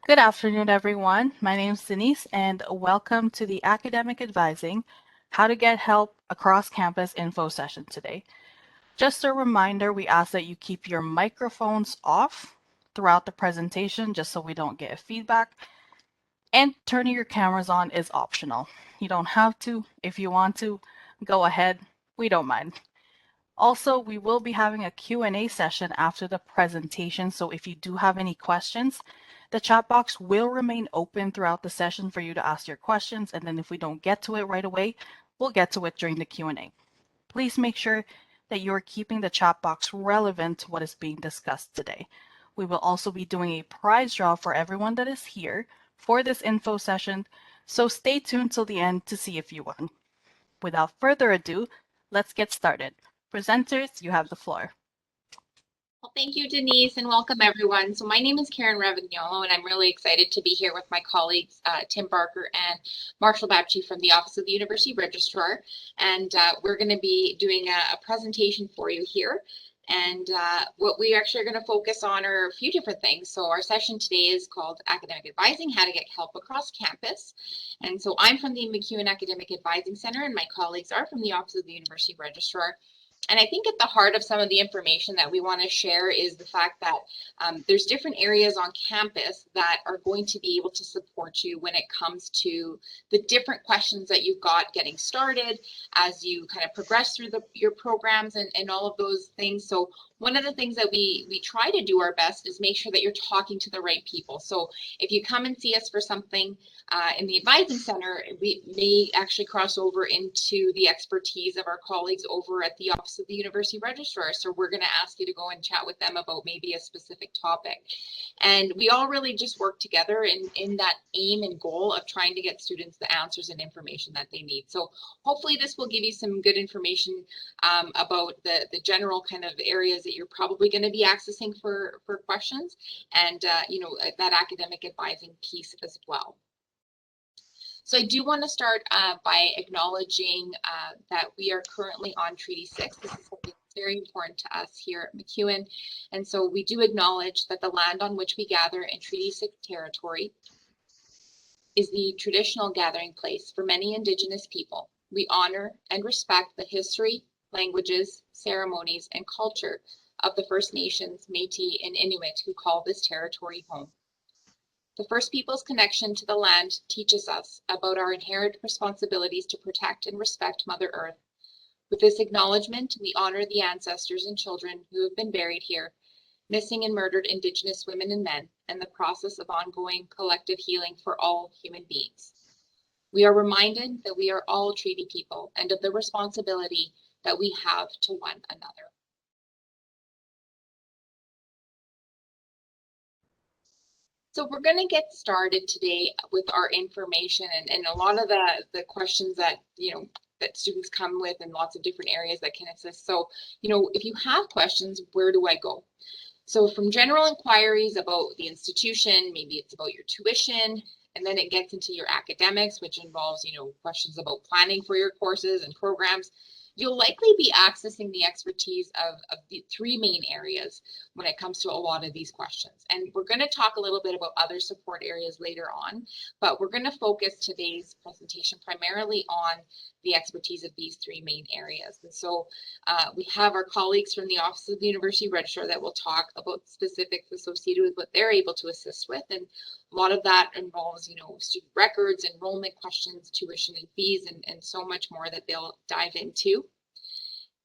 Good afternoon, everyone. My name is Denise, and welcome to the Academic Advising How to Get Help Across Campus info session today. Just a reminder, we ask that you keep your microphones off throughout the presentation just so we don't get feedback, and turning your cameras on is optional. You don't have to. If you want to, go ahead. We don't mind. Also, we will be having a Q&A session after the presentation, so if you do have any questions, the chat box will remain open throughout the session for you to ask your questions, and then if we don't get to it right away, we'll get to it during the Q&A. Please make sure that you are keeping the chat box relevant to what is being discussed today. We will also be doing a prize draw for everyone that is here for this info session, so stay tuned till the end to see if you won. Without further ado, let's get started. Presenters, you have the floor. Well, thank you, Denise, and welcome everyone. So my name is Karen Ravignolo, and I'm really excited to be here with my colleagues, Tim Barker and Marshall Babchi from the Office of the University Registrar. And we're going to be doing a presentation for you here. And what we actually are going to focus on are a few different things. So our session today is called Academic Advising, How to Get Help Across Campus. And so I'm from the MacEwan Academic Advising Center, and my colleagues are from the Office of the University Registrar. And I think at the heart of some of the information that we want to share is the fact that there's different areas on campus that are going to be able to support you when it comes to the different questions that you've got getting started as you kind of progress through your programs and all of those things. So one of the things that we try to do our best is make sure that you're talking to the right people. So if you come and see us for something in the advising center, we may actually cross over into the expertise of our colleagues over at the Office of the University Registrar. So we're going to ask you to go and chat with them about maybe a specific topic. And we all really just work together in that aim and goal of trying to get students the answers and information that they need. So hopefully this will give you some good information about the general kind of areas that you're probably going to be accessing for questions and, that academic advising piece as well. So I do want to start by acknowledging that we are currently on Treaty 6. This is something that's very important to us here at MacEwan. And so we do acknowledge that the land on which we gather in Treaty 6 territory is the traditional gathering place for many Indigenous people. We honor and respect the history, languages, ceremonies, and culture of the First Nations, Métis, and Inuit who call this territory home. The First Peoples' connection to the land teaches us about our inherent responsibilities to protect and respect Mother Earth. With this acknowledgement, we honor the ancestors and children who have been buried here, missing and murdered Indigenous women and men, and the process of ongoing collective healing for all human beings. We are reminded that we are all treaty people and of the responsibility that we have to one another. So we're going to get started today with our information and a lot of the questions that, that students come with in lots of different areas that can assist. So, if you have questions, where do I go? So from general inquiries about the institution, maybe it's about your tuition, and then it gets into your academics, which involves, questions about planning for your courses and programs. You'll likely be accessing the expertise of the three main areas when it comes to a lot of these questions. And we're going to talk a little bit about other support areas later on, but we're going to focus today's presentation primarily on the expertise of these three main areas. And so we have our colleagues from the Office of the University Registrar that will talk about specifics associated with what they're able to assist with. And a lot of that involves, student records, enrollment questions, tuition and fees, and so much more that they'll dive into.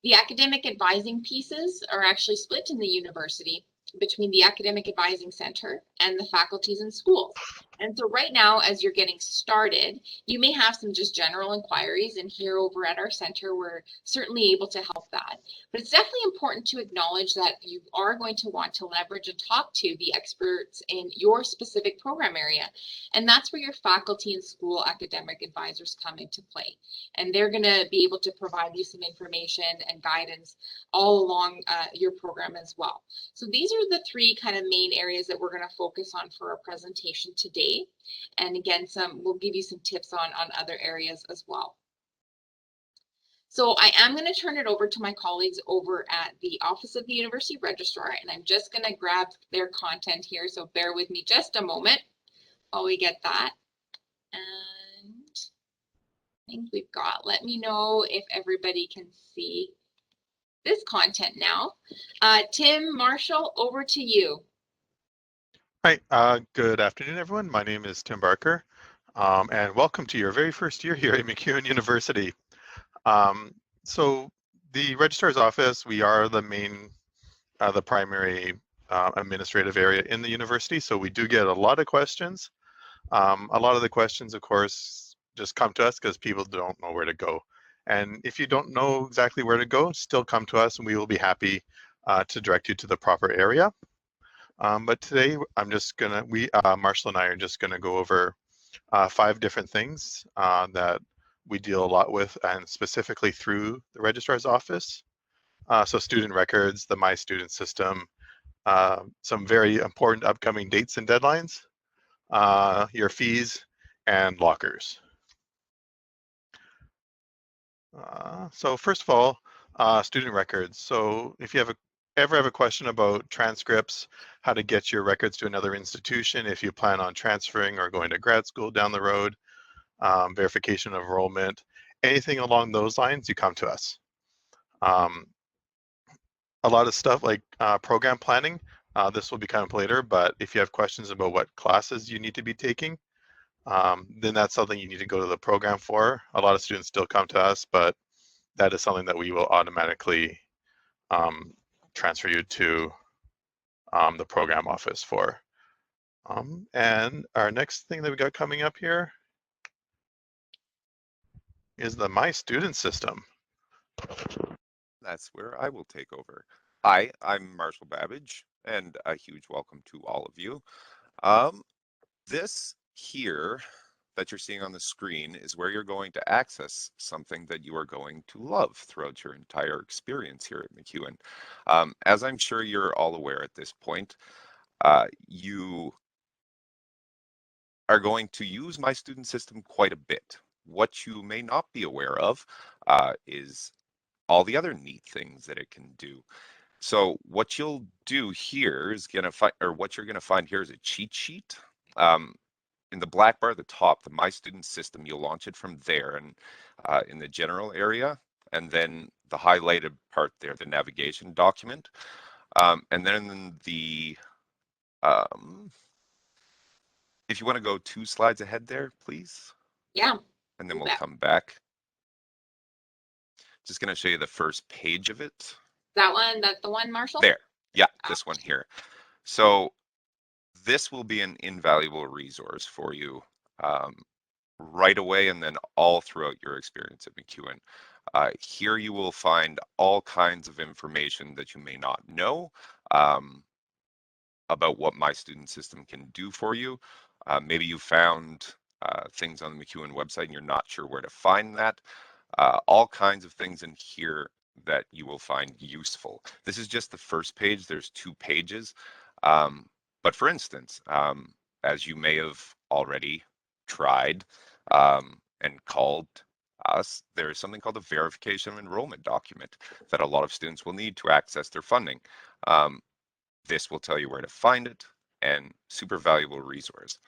The academic advising pieces are actually split in the university between the Academic Advising Center and the faculties and schools. And so right now, as you're getting started, you may have some just general inquiries, and here over at our center, we're certainly able to help that. But it's definitely important to acknowledge that you are going to want to leverage and talk to the experts in your specific program area. And that's where your faculty and school academic advisors come into play. And they're going to be able to provide you some information and guidance all along your program as well. So these are the three kind of main areas that we're going to focus on for our presentation today. And again, we'll give you some tips on other areas as well. So I am going to turn it over to my colleagues over at the Office of the University Registrar, and I'm just going to grab their content here. So bear with me just a moment. while we get that. And I think we've got, let me know if everybody can see this content now. Tim, Marshall, over to you. Hi, good afternoon, everyone. My name is Tim Barker, and welcome to your very first year here at MacEwan University. So the Registrar's Office, we are the main, the primary administrative area in the university, so we do get a lot of questions. A lot of the questions, of course, just come to us because people don't know where to go. And if you don't know exactly where to go, still come to us and we will be happy to direct you to the proper area. But today I'm just gonna, Marshall and I are just gonna go over 5 different things that we deal a lot with, and specifically through the Registrar's Office. So student records, the My Student System, some very important upcoming dates and deadlines, your fees, and lockers. So first of all, student records. So if you ever have a question about transcripts, how to get your records to another institution, if you plan on transferring or going to grad school down the road, verification of enrollment, anything along those lines, you come to us. A lot of stuff like program planning, this will be kind of later, but if you have questions about what classes you need to be taking, then that's something you need to go to the program for. A lot of students still come to us, but that is something that we will automatically transfer you to the program office for. And our next thing that we got coming up here is the My Student System. That's where I will take over. Hi, I'm Marshall Babbage, and a huge welcome to all of you. This here that you're seeing on the screen is where you're going to access something that you are going to love throughout your entire experience here at MacEwan. As I'm sure you're all aware at this point, you are going to use My Student System quite a bit. What you may not be aware of is all the other neat things that it can do. So what you'll do here is what you're gonna find here is a cheat sheet. In the black bar at the top, the My Student System, you'll launch it from there and in the general area, and then the highlighted part there, the navigation document. And then the, if you wanna go 2 slides ahead there, please. Yeah. And then we'll come back. Just gonna show you the first page of it. That one, that's the one, Marshall? There, yeah, this one here. So this will be an invaluable resource for you right away and then all throughout your experience at MacEwan. Here you will find all kinds of information that you may not know about what My Student System can do for you. Maybe you found things on the MacEwan website and you're not sure where to find that. All kinds of things in here that you will find useful. This is just the first page. There's 2 pages. But for instance, as you may have already tried and called us, there is something called a verification of enrollment document that a lot of students will need to access their funding. This will tell you where to find it, and super valuable resource.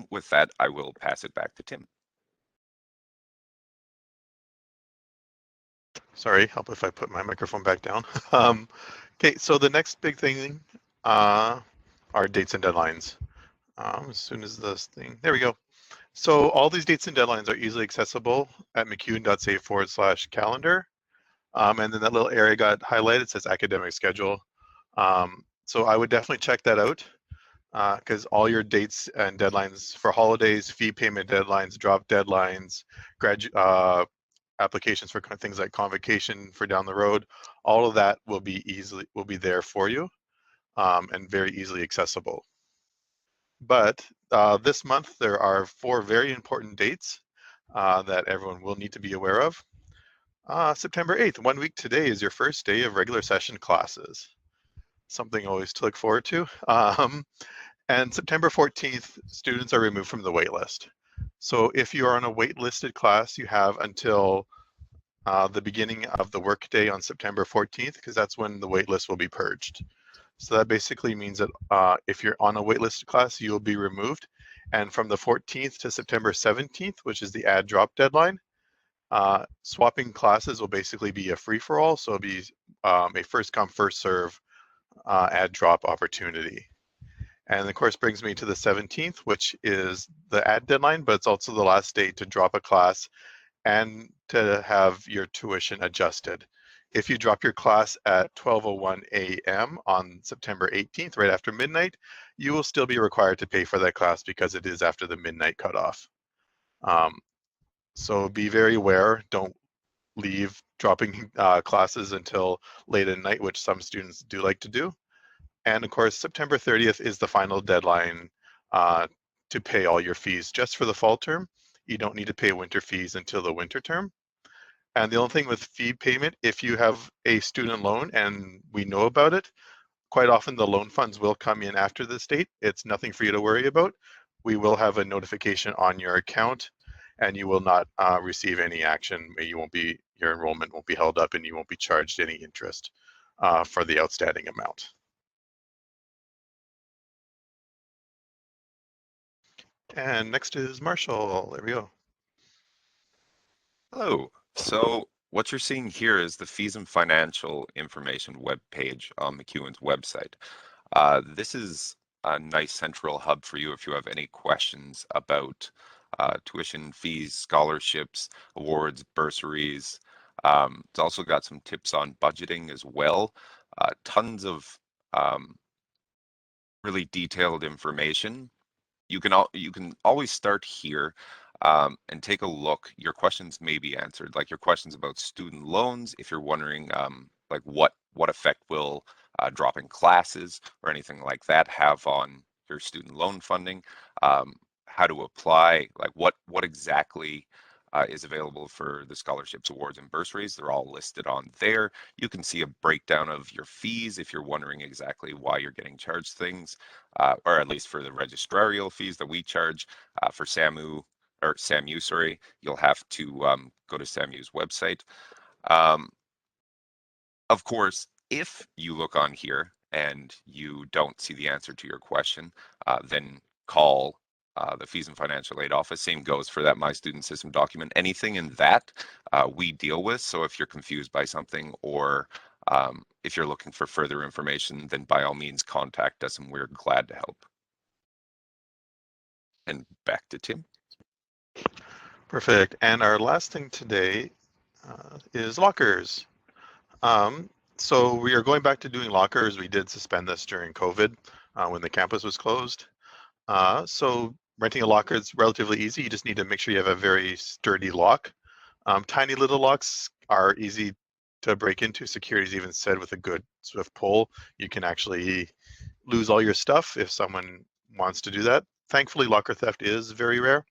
With that, I will pass it back to Tim. Sorry, help if I put my microphone back down. Okay, so the next big thing are dates and deadlines. As soon as this thing, there we go. So all these dates and deadlines are easily accessible at macewan.ca/calendar. And then that little area got highlighted, says academic schedule. So I would definitely check that out because all your dates and deadlines for holidays, fee payment deadlines, drop deadlines, applications for things like convocation for down the road, all of that will be there for you and very easily accessible. But this month there are 4 very important dates that everyone will need to be aware of. September 8th, 1 week today, is your first day of regular session classes. Something always to look forward to. And September 14th, students are removed from the waitlist. So if you are on a waitlisted class, you have until the beginning of the workday on September 14th, because that's when the waitlist will be purged. So that basically means that if you're on a waitlisted class, you'll be removed. And from the 14th to September 17th, which is the add drop deadline, swapping classes will basically be a free-for-all. So it'll be a first come, first serve add drop opportunity. And of course brings me to the 17th, which is the add deadline, but it's also the last day to drop a class and to have your tuition adjusted. If you drop your class at 12:01 a.m. on September 18th, right after midnight, you will still be required to pay for that class because it is after the midnight cutoff. So be very aware. Don't leave dropping classes until late at night, which some students do like to do. And of course, September 30th is the final deadline to pay all your fees just for the fall term. You don't need to pay winter fees until the winter term. And the only thing with fee payment, if you have a student loan and we know about it, quite often the loan funds will come in after this date. It's nothing for you to worry about. We will have a notification on your account and you will not receive any action. Your enrollment won't be held up and you won't be charged any interest for the outstanding amount. And next is Marshall. There we go. Hello. So what you're seeing here is the fees and financial information webpage on MacEwan's website. This is a nice central hub for you if you have any questions about tuition fees, scholarships, awards, bursaries. It's also got some tips on budgeting as well. Tons of really detailed information. You can always start here and take a look. Your questions may be answered, like your questions about student loans. If you're wondering, like what effect will dropping classes or anything like that have on your student loan funding, how to apply, like what exactly is available for the scholarships, awards, and bursaries. They're all listed on there. You can see a breakdown of your fees if you're wondering exactly why you're getting charged things, or at least for the registrarial fees that we charge for SAMU, sorry, you'll have to go to SAMU's website. Of course, if you look on here and you don't see the answer to your question, then call the Fees and Financial Aid Office. Same goes for that My Student System document. Anything in that we deal with. So if you're confused by something or if you're looking for further information, then by all means contact us and we're glad to help. And back to Tim. Perfect. And our last thing today is lockers. So we are going back to doing lockers. We did suspend this during COVID when the campus was closed. So renting a locker is relatively easy. You just need to make sure you have a very sturdy lock. Tiny little locks are easy to break into. Security's even said with a good swift pull, you can actually lose all your stuff if someone wants to do that. Thankfully, locker theft is very rare,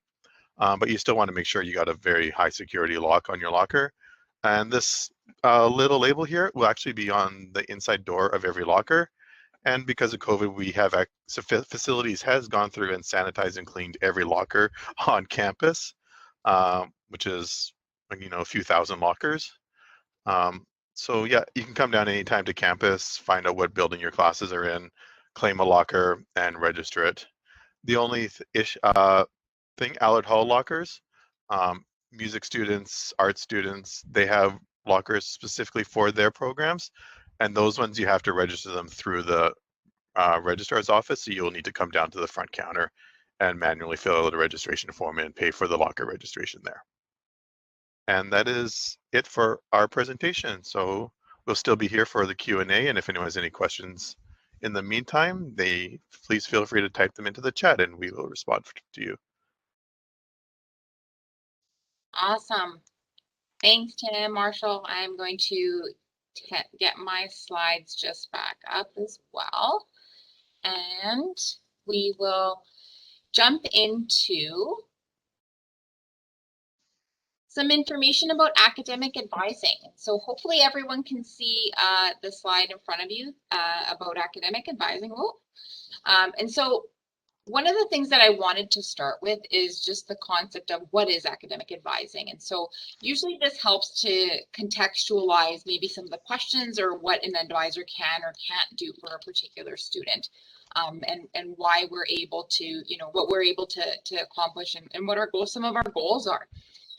but you still want to make sure you got a very high security lock on your locker. And this little label here will actually be on the inside door of every locker. And because of COVID, we have facilities has gone through and sanitized and cleaned every locker on campus, which is, a few thousand lockers. So yeah, you can come down anytime to campus, find out what building your classes are in, claim a locker, and register it. The only thing, Allard Hall lockers, music students, art students, they have lockers specifically for their programs, and those ones you have to register them through the registrar's office, so you'll need to come down to the front counter and manually fill out a registration form and pay for the locker registration there. And that is it for our presentation. So we'll still be here for the Q&A, and if anyone has any questions in the meantime, please feel free to type them into the chat and we will respond to you. Awesome. Thanks, Tim. Marshall, I'm going to get my slides just back up as well. And we will jump into some information about academic advising. So hopefully everyone can see the slide in front of you about academic advising. And so one of the things that I wanted to start with is just the concept of what is academic advising. And so usually this helps to contextualize maybe some of the questions or what an advisor can or can't do for a particular student. And why we're able to, what we're able to accomplish and what some of our goals are.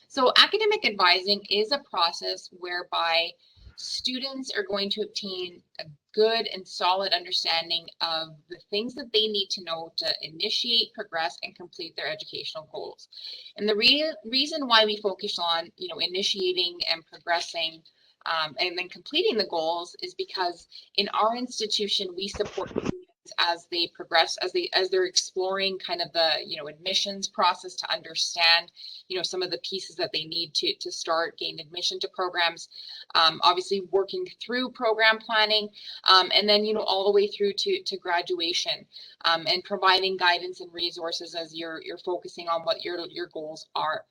So academic advising is a process whereby students are going to obtain a good and solid understanding of the things that they need to know to initiate, progress, and complete their educational goals. And the reason why we focus on, initiating and progressing and then completing the goals is because in our institution, we support students as they progress, as they're exploring kind of the, admissions process to understand, some of the pieces that they need to start gain admission to programs, obviously working through program planning, and then, all the way through to graduation, and providing guidance and resources as you're focusing on what your goals are.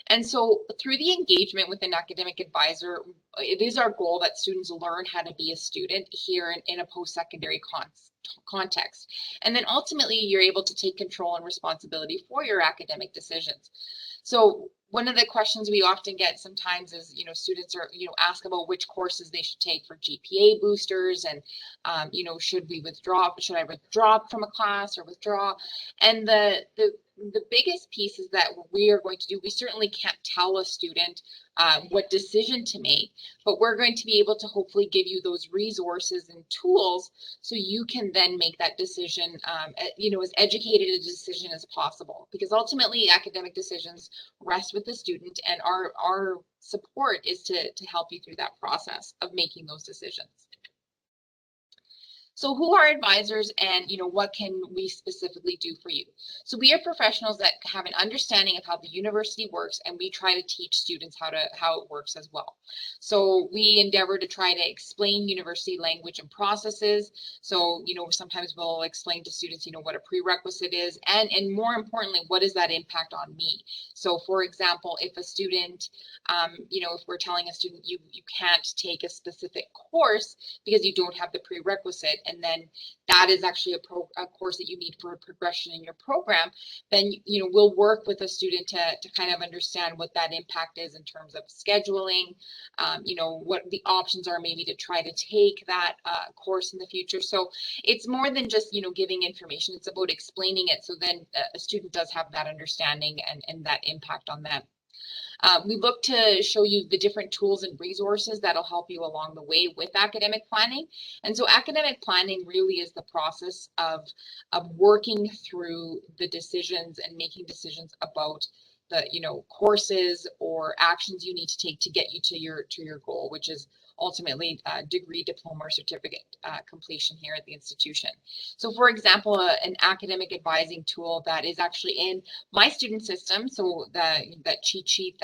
And so through the engagement with an academic advisor, it is our goal that students learn how to be a student here in a post-secondary context. And then ultimately, you're able to take control and responsibility for your academic decisions. So one of the questions we often get sometimes is, students are, ask about which courses they should take for GPA boosters and, should I withdraw from a class or withdraw? And the biggest piece is that we are going to do, we certainly can't tell a student what decision to make, but we're going to be able to hopefully give you those resources and tools so you can then make that decision, as educated a decision as possible, because ultimately academic decisions rest with the student, and our support is to help you through that process of making those decisions. So who are advisors, and what can we specifically do for you? So we are professionals that have an understanding of how the university works, and we try to teach students how it works as well. So we endeavor to try to explain university language and processes. So sometimes we'll explain to students what a prerequisite is, and more importantly, what does that impact on me? So for example, if a student, if we're telling a student you can't take a specific course because you don't have the prerequisite, and then that is actually a course that you need for a progression in your program, then we'll work with a student to kind of understand what that impact is in terms of scheduling, what the options are maybe to try to take that course in the future. So it's more than just giving information, it's about explaining it so then a student does have that understanding and that impact on them. We look to show you the different tools and resources that'll help you along the way with academic planning. And so academic planning really is the process of working through the decisions and making decisions about the courses or actions you need to take to get you to your goal, which is ultimately degree, diploma, or certificate completion here at the institution. So for example, an academic advising tool that is actually in my student system, so that cheat sheet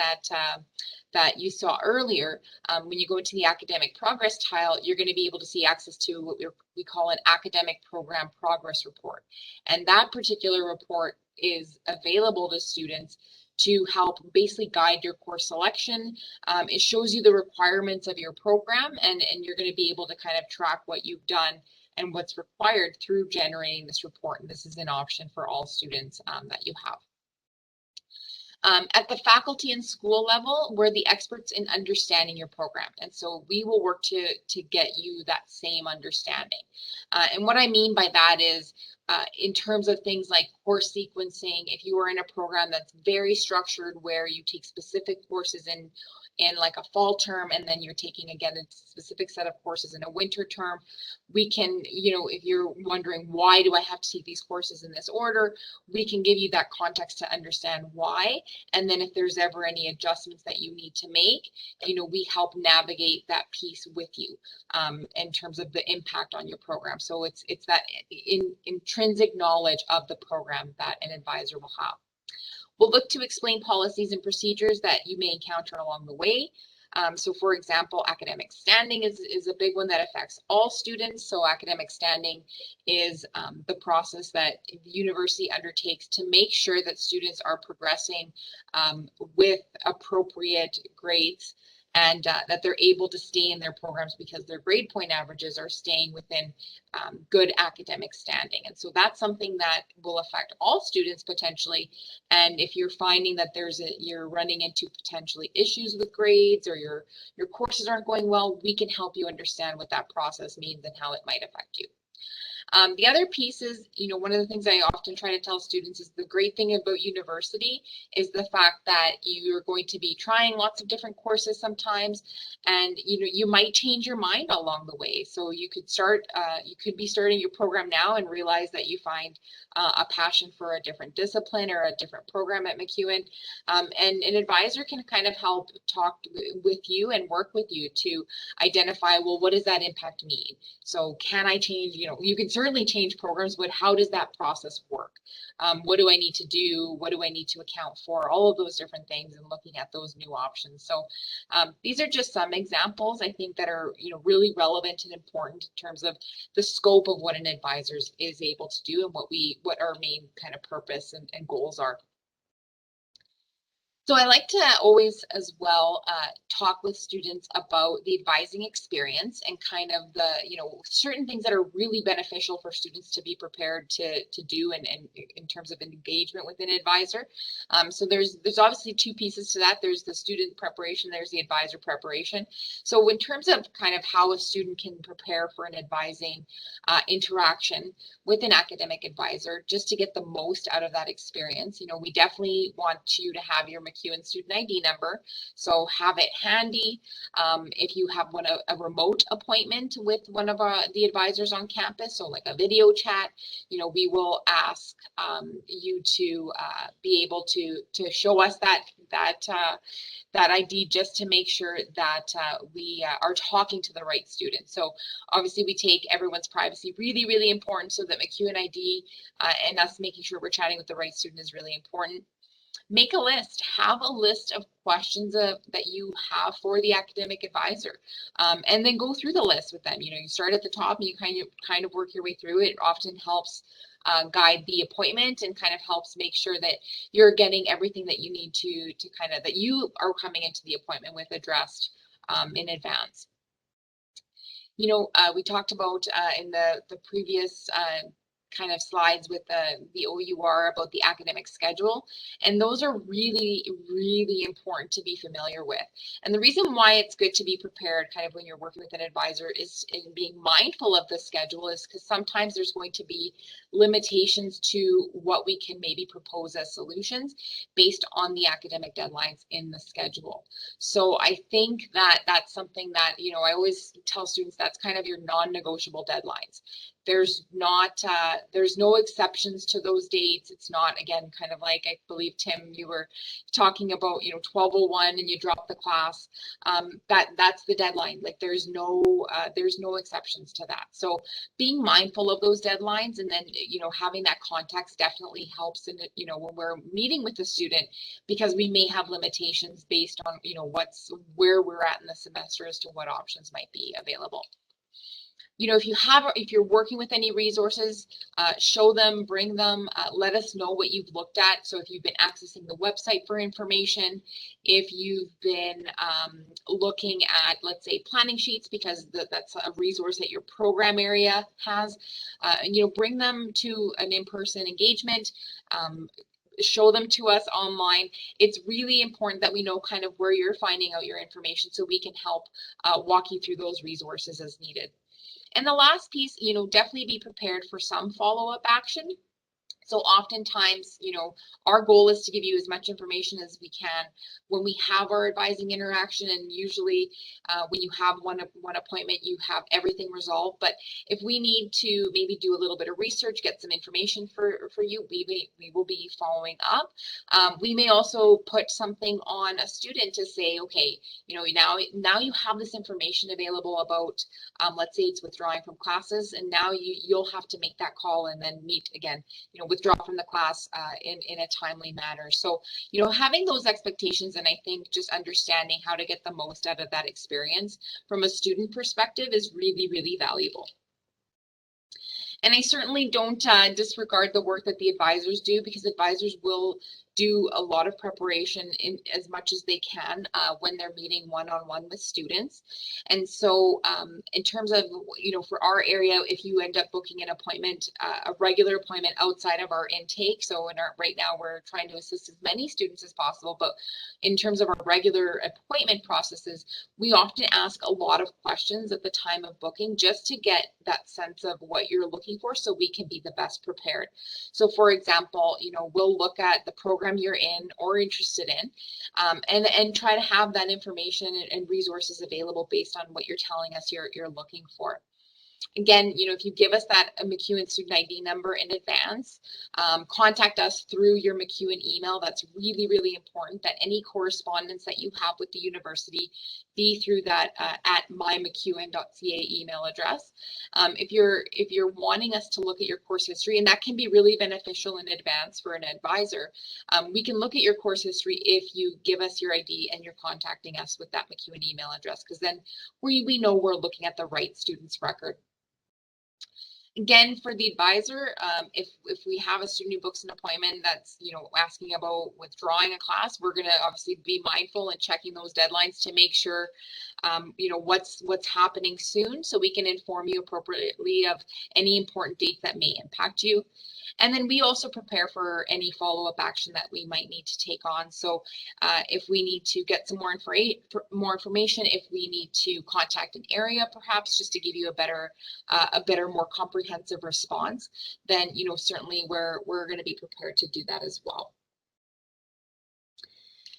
that you saw earlier, when you go into the academic progress tile, you're going to be able to see access to what we call an academic program progress report. And that particular report is available to students to help basically guide your course selection. It shows you the requirements of your program, and you're going to be able to kind of track what you've done and what's required through generating this report. And this is an option for all students that you have. At the faculty and school level, we're the experts in understanding your program. And so we will work to get you that same understanding. And what I mean by that is in terms of things like course sequencing, if you are in a program that's very structured where you take specific courses in like a fall term, and then you're taking again a specific set of courses in a winter term, we can, if you're wondering why do I have to take these courses in this order, we can give you that context to understand why. And then if there's ever any adjustments that you need to make, we help navigate that piece with you in terms of the impact on your program. So it's that intrinsic knowledge of the program that an advisor will have. We'll look to explain policies and procedures that you may encounter along the way. So for example, academic standing is a big one that affects all students. So academic standing is the process that the university undertakes to make sure that students are progressing with appropriate grades and that they're able to stay in their programs because their grade point averages are staying within good academic standing. And so that's something that will affect all students potentially. And if you're finding that you're running into potentially issues with grades, or your courses aren't going well, we can help you understand what that process means and how it might affect you. The other piece is, one of the things I often try to tell students is the great thing about university is the fact that you're going to be trying lots of different courses sometimes, and you might change your mind along the way. So you could be starting your program now and realize that you find a passion for a different discipline or a different program at MacEwan, and an advisor can kind of help talk with you and work with you to identify, well, what does that impact mean? So can I change? You can certainly change programs, but how does that process work? What do I need to do? What do I need to account for? All of those different things, and looking at those new options. So these are just some examples I think that are really relevant and important in terms of the scope of what an advisor is able to do, and what our main kind of purpose and goals are. So I like to always as well talk with students about the advising experience and kind of the, certain things that are really beneficial for students to be prepared to do and in terms of engagement with an advisor. So there's obviously two pieces to that. There's the student preparation, there's the advisor preparation. So in terms of kind of how a student can prepare for an advising interaction with an academic advisor, just to get the most out of that experience, we definitely want you to have your MacEwan student ID number. So have it handy. If you have a remote appointment with one of the advisors on campus, so like a video chat, we will ask you to be able to show us that ID, just to make sure that we are talking to the right student. So obviously we take everyone's privacy really, really important, so that MacEwan ID and us making sure we're chatting with the right student is really important. Make a list, have a list of questions that you have for the academic advisor, and then go through the list with them. You start at the top and you kind of work your way through it. It often helps guide the appointment and kind of helps make sure that you're getting everything that you need to that you are coming into the appointment with addressed in advance. We talked about in the previous kind of slides with the OUR about the academic schedule, and those are really, really important to be familiar with. And the reason why it's good to be prepared kind of when you're working with an advisor is in being mindful of the schedule, is because sometimes there's going to be limitations to what we can maybe propose as solutions based on the academic deadlines in the schedule. So I think that that's something that, I always tell students, that's kind of your non-negotiable deadlines. There's no exceptions to those dates. It's not, again, kind of like, I believe, Tim, you were talking about, 12:01 and you drop the class. That's the deadline. Like there's no exceptions to that. So being mindful of those deadlines, and then, having that context definitely helps in, when we're meeting with the student, because we may have limitations based on, where we're at in the semester as to what options might be available. If you're working with any resources, show them, bring them, let us know what you've looked at. So if you've been accessing the website for information, if you've been looking at, let's say, planning sheets, because that's a resource that your program area has, bring them to an in-person engagement. Show them to us online. It's really important that we know kind of where you're finding out your information, so we can help walk you through those resources as needed. And the last piece, definitely be prepared for some follow-up action. So oftentimes, our goal is to give you as much information as we can when we have our advising interaction, and usually when you have one appointment, you have everything resolved. But if we need to maybe do a little bit of research, get some information for you, we will be following up. We may also put something on a student to say, okay, now you have this information available about, let's say it's withdrawing from classes, and now you'll have to make that call and then meet again, withdraw from the class in a timely manner. So, having those expectations, and I think just understanding how to get the most out of that experience from a student perspective is really, really valuable. And I certainly don't disregard the work that the advisors do, because advisors will do a lot of preparation in as much as they can when they're meeting one-on-one with students. And so in terms of, for our area, if you end up booking an appointment, a regular appointment outside of our intake, so right now we're trying to assist as many students as possible, but in terms of our regular appointment processes, we often ask a lot of questions at the time of booking just to get that sense of what you're looking for so we can be the best prepared. So for example, we'll look at the program you're in or interested in, and try to have that information and resources available based on what you're telling us you're looking for. Again, if you give us that MacEwan student ID number in advance, contact us through your MacEwan email. That's really, really important that any correspondence that you have with the university be through that at mymacEwan.ca email address. If you're wanting us to look at your course history, and that can be really beneficial in advance for an advisor, we can look at your course history if you give us your ID and you're contacting us with that MacEwan email address, because then we know we're looking at the right student's record. Again, for the advisor, if we have a student who books an appointment that's, asking about withdrawing a class, we're going to obviously be mindful and checking those deadlines to make sure, what's happening soon, so we can inform you appropriately of any important dates that may impact you. And then we also prepare for any follow-up action that we might need to take on. So if we need to get some more information, if we need to contact an area, perhaps just to give you a better, more comprehensive response, then certainly we're going to be prepared to do that as well.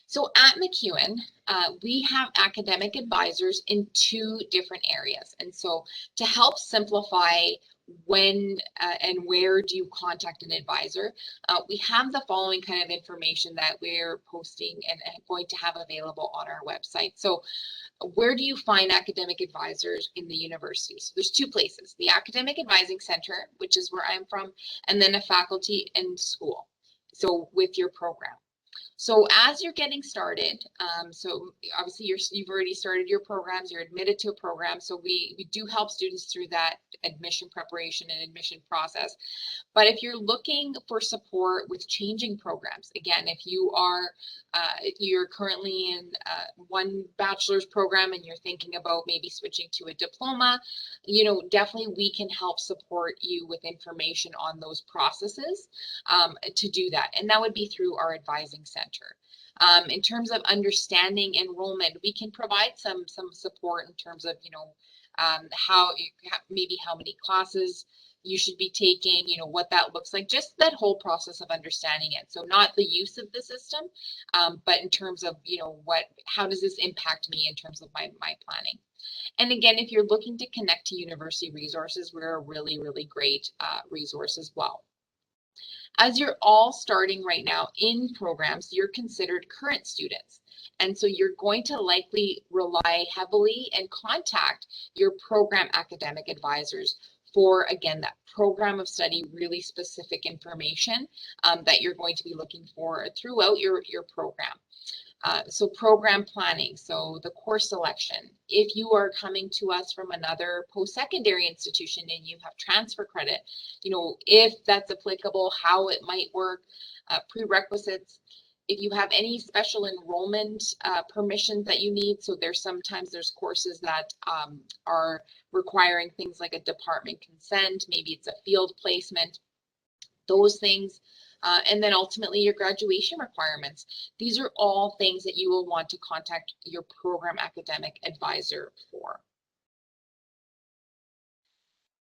So at MacEwan, we have academic advisors in 2 different areas. And so to help simplify when and where do you contact an advisor, we have the following kind of information that we're posting and going to have available on our website. So where do you find academic advisors in the university? So there's 2 places: the Academic Advising Center, which is where I'm from, and then a faculty and school, so with your program. So as you're getting started, so obviously you've already started your programs, you're admitted to a program. So we do help students through that admission preparation and admission process. But if you're looking for support with changing programs, again, if you are, you're currently in one bachelor's program and you're thinking about maybe switching to a diploma, definitely we can help support you with information on those processes to do that. And that would be through our advising center. In terms of understanding enrollment, we can provide some support in terms of, how many classes you should be taking, what that looks like, just that whole process of understanding it. So not the use of the system, but in terms of, how does this impact me in terms of my planning? And again, if you're looking to connect to university resources, we're a really, really great resource as well. As you're all starting right now in programs, you're considered current students. And so you're going to likely rely heavily and contact your program academic advisors for, again, that program of study, really specific information that you're going to be looking for throughout your program. So program planning, so the course selection. If you are coming to us from another post-secondary institution and you have transfer credit, if that's applicable, how it might work, prerequisites. If you have any special enrollment permissions that you need, so sometimes there's courses that are requiring things like a department consent, maybe it's a field placement, those things. And then ultimately your graduation requirements. These are all things that you will want to contact your program academic advisor for.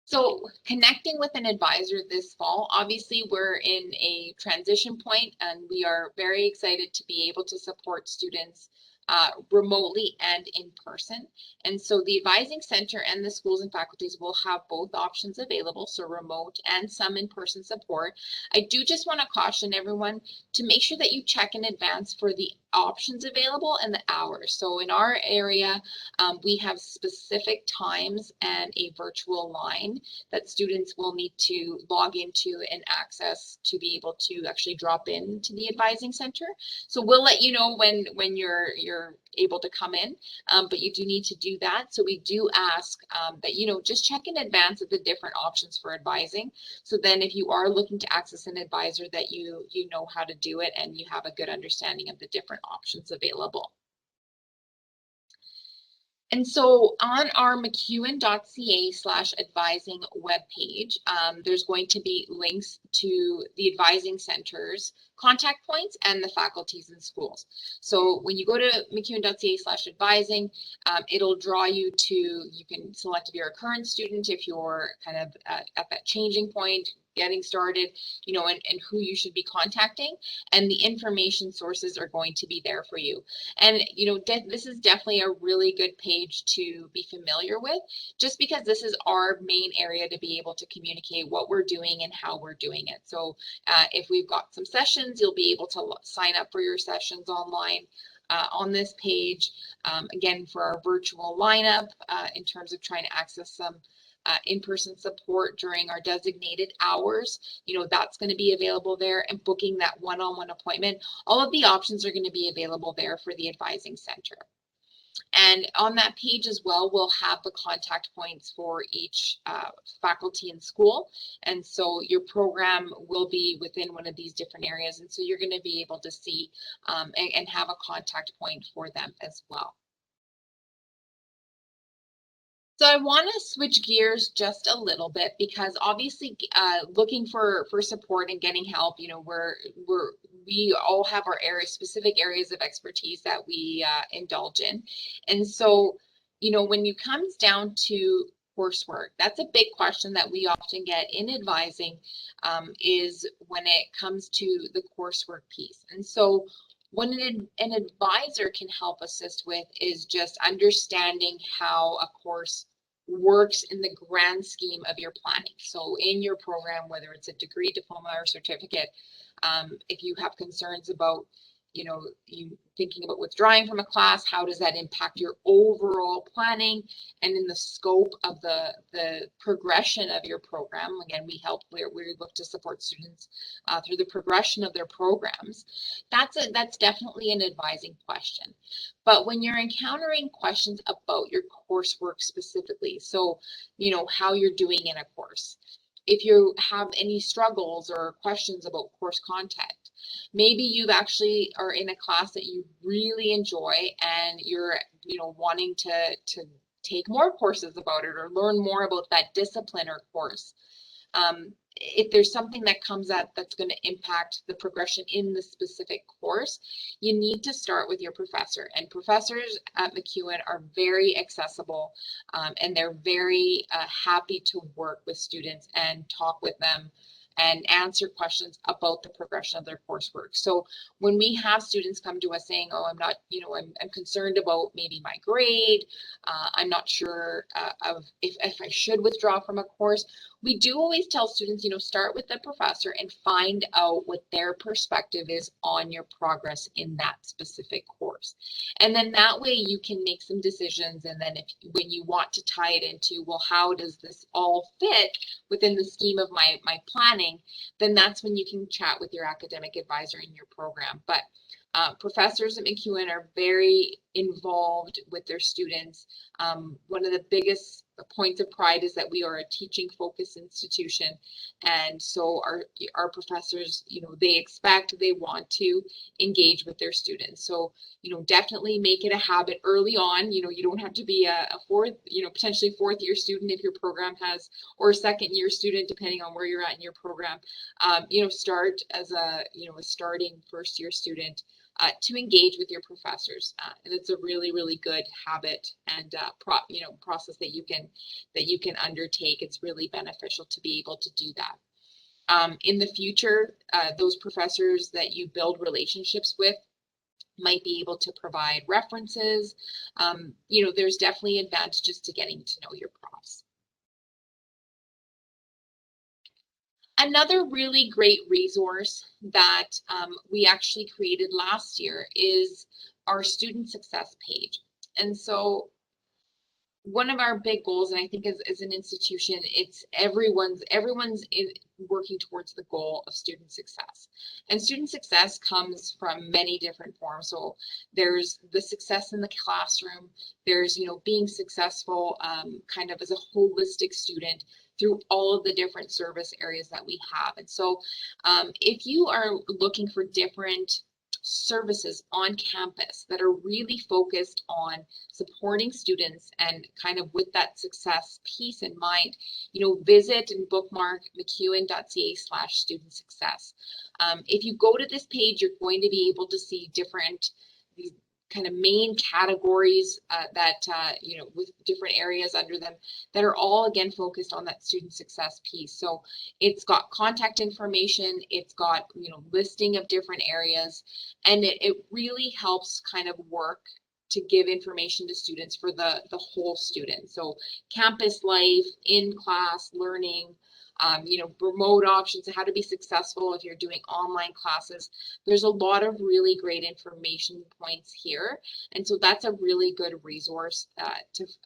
So connecting with an advisor this fall, obviously we're in a transition point and we are very excited to be able to support students remotely and in person. And so the Advising Center and the schools and faculties will have both options available, so remote and some in-person support. I do just want to caution everyone to make sure that you check in advance for the options available and the hours. So in our area, we have specific times and a virtual line that students will need to log into and access to be able to actually drop in to the Advising Center. So we'll let you know when you're able to come in, but you do need to do that. So we do ask that, just check in advance of the different options for advising. So then if you are looking to access an advisor, that you know how to do it and you have a good understanding of the different options available. And so on our MacEwan.ca/advising webpage, there's going to be links to the advising centers, contact points, and the faculties and schools. So when you go to MacEwan.ca/advising, it'll draw you to, you can select if you're a current student, if you're kind of at that changing point, getting started, and who you should be contacting, and the information sources are going to be there for you. And this is definitely a really good page to be familiar with, just because this is our main area to be able to communicate what we're doing and how we're doing it. So if we've got some sessions, you'll be able to sign up for your sessions online on this page. Again, for our virtual lineup, in terms of trying to access some in-person support during our designated hours, that's going to be available there, and booking that one-on-one appointment. All of the options are going to be available there for the advising center. And on that page as well, we'll have the contact points for each faculty and school. And so your program will be within one of these different areas. And so you're going to be able to see and have a contact point for them as well. So I want to switch gears just a little bit, because obviously looking for support and getting help, we all have our specific areas of expertise that we indulge in. And so, when it comes down to coursework, that's a big question that we often get in advising, is when it comes to the coursework piece. And so what an advisor can help assist with is just understanding how a course works in the grand scheme of your planning. So in your program, whether it's a degree, diploma, or certificate, if you have concerns about, you thinking about withdrawing from a class, how does that impact your overall planning and in the scope of the progression of your program? Again, we look to support students through the progression of their programs. That's definitely an advising question. But when you're encountering questions about your coursework specifically, so how you're doing in a course, if you have any struggles or questions about course content, maybe you actually are in a class that you really enjoy and you're wanting to take more courses about it or learn more about that discipline or course. If there's something that comes up that's going to impact the progression in the specific course, you need to start with your professor. And professors at MacEwan are very accessible, and they're very happy to work with students and talk with them and answer questions about the progression of their coursework. So when we have students come to us saying, oh, I'm not, I'm concerned about maybe my grade, I'm not sure of if I should withdraw from a course, we do always tell students, start with the professor and find out what their perspective is on your progress in that specific course. And then that way you can make some decisions. And then when you want to tie it into, well, how does this all fit within the scheme of my planning, then that's when you can chat with your academic advisor in your program. But professors at MacEwan are very involved with their students. One of the biggest points of pride is that we are a teaching focused institution, and so our professors, they want to engage with their students. So definitely make it a habit early on. You don't have to be a potentially fourth year student if your program has, or a second year student depending on where you're at in your program. Start as a starting first year student to engage with your professors, and it's a really, really good habit and process that you can undertake. It's really beneficial to be able to do that. In the future, those professors that you build relationships with might be able to provide references. There's definitely advantages to getting to know your profs. Another really great resource that we actually created last year is our student success page. And so one of our big goals, and I think as an institution, it's everyone's working towards the goal of student success. And student success comes from many different forms. So there's the success in the classroom, there's, being successful kind of as a holistic student through all of the different service areas that we have. And so if you are looking for different services on campus that are really focused on supporting students and kind of with that success piece in mind, visit and bookmark mcewen.ca/student success. If you go to this page, you're going to be able to see these kind of main categories with different areas under them that are all again focused on that student success piece. So it's got contact information, it's got listing of different areas, and it really helps kind of work to give information to students for the whole student. So campus life, in class learning, remote options, how to be successful if you're doing online classes. There's a lot of really great information points here. And so that's a really good resource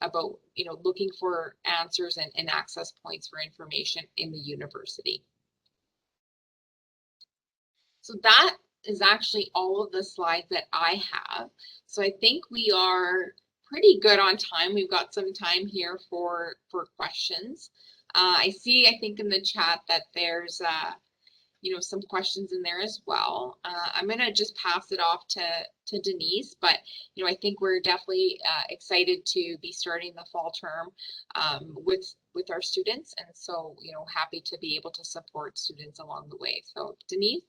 about looking for answers and access points for information in the university. So that is actually all of the slides that I have. So I think we are pretty good on time. We've got some time here for questions. I think in the chat that there's some questions in there as well. I'm gonna just pass it off to Denise, but I think we're definitely excited to be starting the fall term with our students, and so happy to be able to support students along the way. So Denise.